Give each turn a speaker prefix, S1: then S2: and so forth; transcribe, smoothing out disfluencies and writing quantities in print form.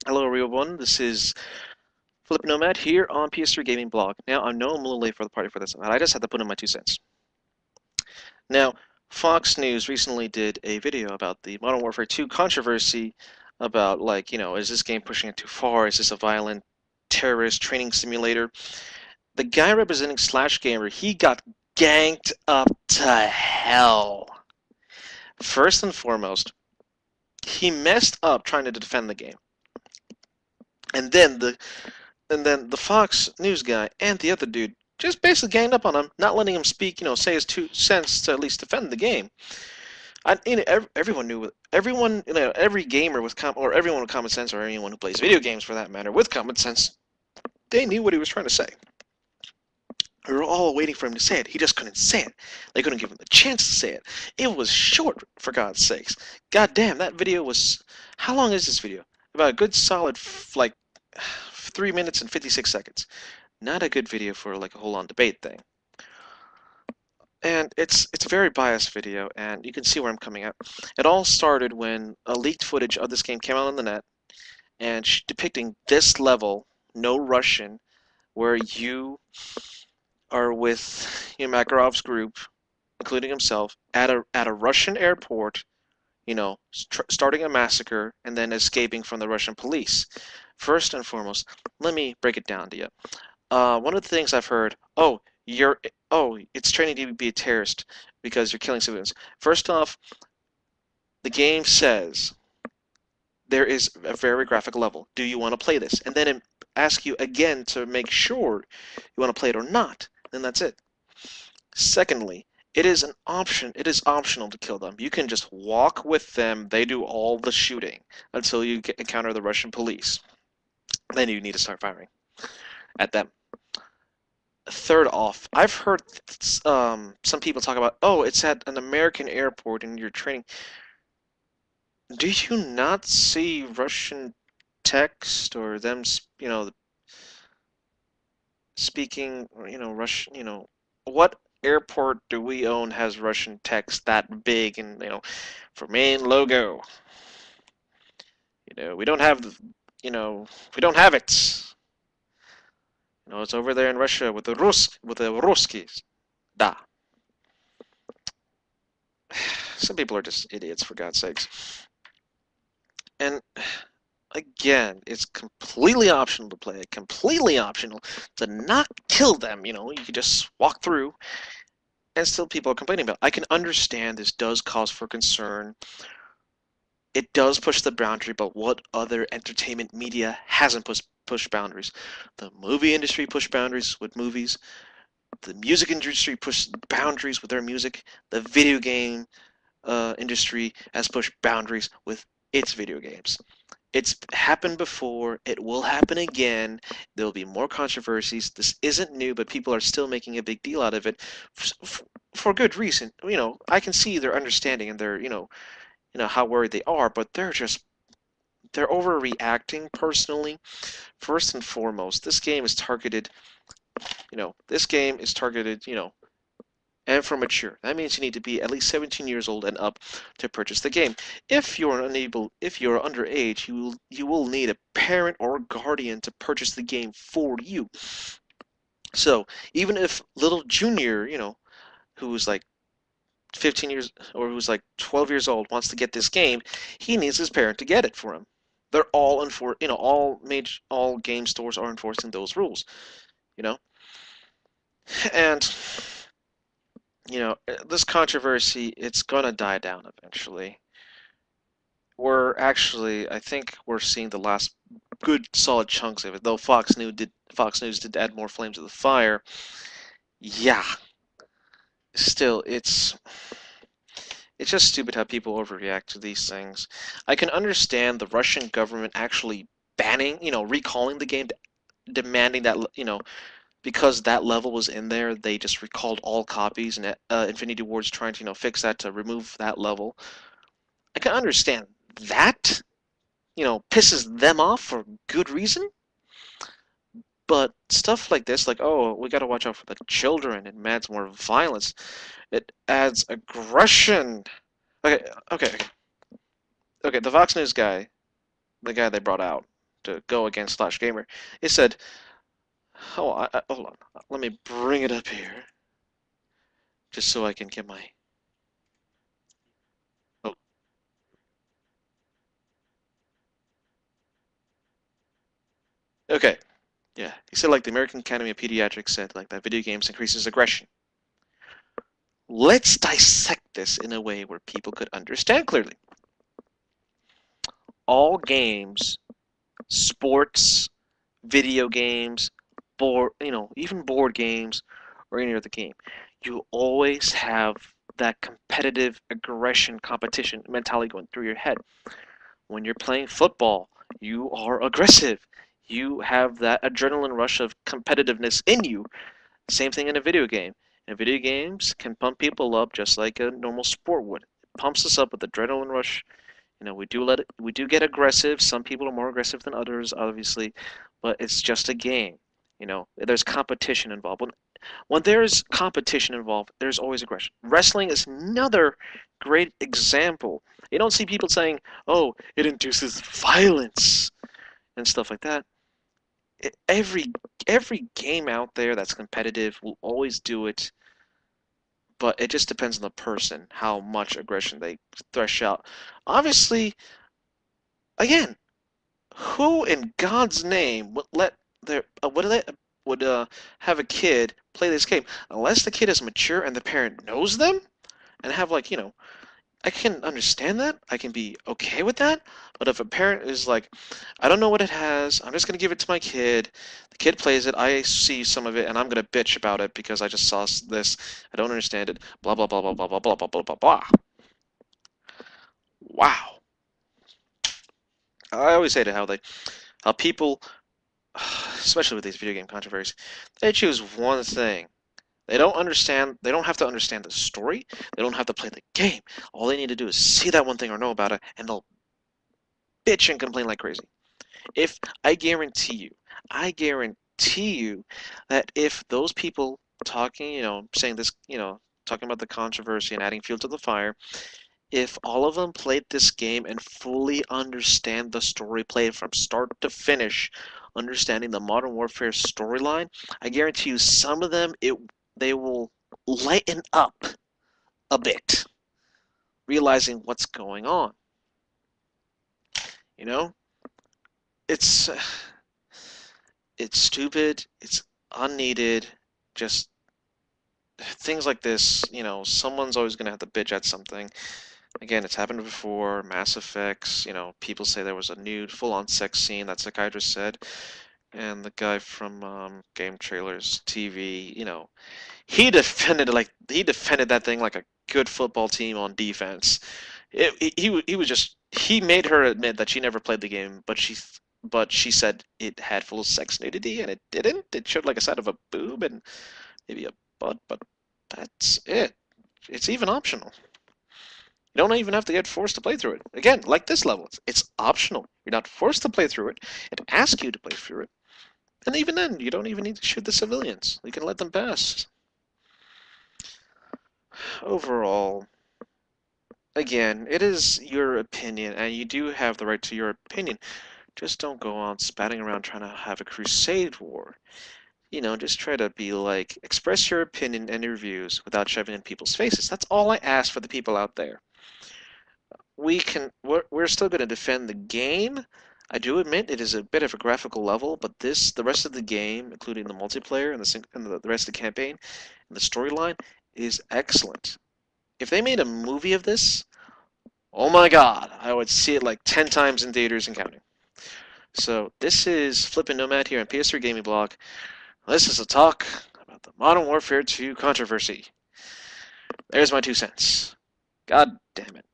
S1: Hello everyone, this is Flip Nomad here on PS3 Gaming Blog. Now, I know I'm a little late for the party for this, but I just had to put in my 2 cents. Now, Fox News recently did a video about the Modern Warfare 2 controversy about, is this game pushing it too far? Is this a violent terrorist training simulator? The guy representing Slash Gamer, he got ganked up to hell. First and foremost, he messed up trying to defend the game. And then the Fox News guy and the other dude just basically ganged up on him, not letting him speak, say his 2 cents to at least defend the game. Everyone knew, every gamer with or everyone with common sense, or anyone who plays video games for that matter, with common sense, they knew what he was trying to say. We were all waiting for him to say it. He just couldn't say it. They couldn't give him the chance to say it. It was short, for God's sakes. God damn, that video was... How long is this video? About a good solid, 3 minutes and 56 seconds. Not a good video for like a whole-on debate thing. And it's a very biased video, and you can see where I'm coming at. It all started when a leaked footage of this game came out on the net, and depicting this level, no Russian, where you are with Makarov's group, including himself, at a Russian airport, starting a massacre and then escaping from the Russian police. First and foremost, let me break it down to you. One of the things I've heard, it's training to be a terrorist because you're killing civilians. First off, the game says there is a very graphic level. Do you want to play this? And then it asks you again to make sure you want to play it or not. Then that's it. Secondly, it is an option. It is optional to kill them. You can just walk with them. They do all the shooting until you encounter the Russian police. Then you need to start firing at them. Third off, I've heard some people talk about, oh, it's at an American airport and you're training. Do you not see Russian text or them, speaking, Russian, what airport do we own has Russian text that big and, for main logo? We don't have we don't have it. It's over there in Russia with the Ruskies. Da. Some people are just idiots, for God's sakes. And again, it's completely optional to play it. Completely optional to not kill them. You can just walk through, and still people are complaining about it. I can understand this does cause for concern. It does push the boundary, but what other entertainment media hasn't pushed boundaries? The movie industry pushed boundaries with movies. The music industry pushed boundaries with their music. The video game industry has pushed boundaries with its video games. It's happened before. It will happen again. There will be more controversies. This isn't new, but people are still making a big deal out of it for good reason. I can see their understanding and their, how worried they are, but they're overreacting personally. First and foremost, this game is targeted, and for mature. That means you need to be at least 17 years old and up to purchase the game. If you're underage, you will need a parent or a guardian to purchase the game for you. So even if little Junior, who's like 15 years or who's like 12 years old wants to get this game, he needs his parent to get it for him. They're all all game stores are enforcing those rules, and this controversy, it's gonna die down eventually. I think we're seeing the last good solid chunks of it. Though Fox News did add more flames to the fire. Yeah, still, it's just stupid how people overreact to these things. I can understand the Russian government actually banning, recalling the game, demanding that, because that level was in there, they just recalled all copies, and Infinity Ward's trying to, fix that to remove that level. I can understand that, pisses them off for good reason. But stuff like this, like, oh, we gotta watch out for the children, it adds more violence, it adds aggression. Okay, the Fox News guy, the guy they brought out, to go against Slash Gamer. It said, "Oh, hold on, let me bring it up here, just so I can get my." Oh, okay, yeah. He said like the American Academy of Pediatrics said like that video games increases aggression. Let's dissect this in a way where people could understand clearly. All games, sports, video games, even board games or any other game, you always have that competitive aggression competition mentality going through your head. When you're playing football, you are aggressive. You have that adrenaline rush of competitiveness in you. Same thing in a video game. And video games can pump people up just like a normal sport would. It pumps us up with adrenaline rush. We do get aggressive. Some people are more aggressive than others, obviously, but it's just a game. There's competition involved. When there's competition involved, there's always aggression. Wrestling is another great example. You don't see people saying, "Oh, it induces violence" and stuff like that. Every game out there that's competitive will always do it, but it just depends on the person how much aggression they thresh out. Obviously, again, who in God's name would let their would have a kid play this game unless the kid is mature and the parent knows them and have I can understand that. I can be okay with that. But if a parent is like, I don't know what it has, I'm just going to give it to my kid. The kid plays it, I see some of it, and I'm going to bitch about it because I just saw this. I don't understand it. Blah, blah, blah, blah, blah, blah, blah, blah, blah, blah, blah. Wow. I always say to how people, especially with these video game controversies, they choose one thing. They don't have to understand the story. They don't have to play the game. All they need to do is see that one thing or know about it, and they'll bitch and complain like crazy. If I guarantee you that if those people talking, saying this, talking about the controversy and adding fuel to the fire, if all of them played this game and fully understand the story, played from start to finish, understanding the Modern Warfare storyline, I guarantee you some of them they will lighten up a bit, realizing what's going on. You know, it's it's stupid, it's unneeded, just things like this. Someone's always gonna have to bitch at something. Again, it's happened before. Mass Effects. People say there was a nude, full-on sex scene. That psychiatrist said, and the guy from Game Trailers TV. He defended that thing like a good football team on defense. He made her admit that she never played the game, but she said it had full sex nudity, and it didn't. It showed like a side of a boob and maybe a butt, but that's it. It's even optional. You don't even have to get forced to play through it. Again, like this level, it's optional. You're not forced to play through it. It asks you to play through it. And even then, you don't even need to shoot the civilians. You can let them pass. Overall, again, it is your opinion, and you do have the right to your opinion. Just don't go on spatting around trying to have a crusade war. Just try to be like, express your opinion and your views without shoving in people's faces. That's all I ask for the people out there. We're still going to defend the game. I do admit it is a bit of a graphical level, but the rest of the game, including the multiplayer and the rest of the campaign and the storyline, is excellent. If they made a movie of this, oh my god, I would see it like 10 times in theaters and counting. So this is Flippin' Nomad here on PS3 Gaming Blog. This is a talk about the Modern Warfare 2 controversy. There's my 2 cents. God damn it.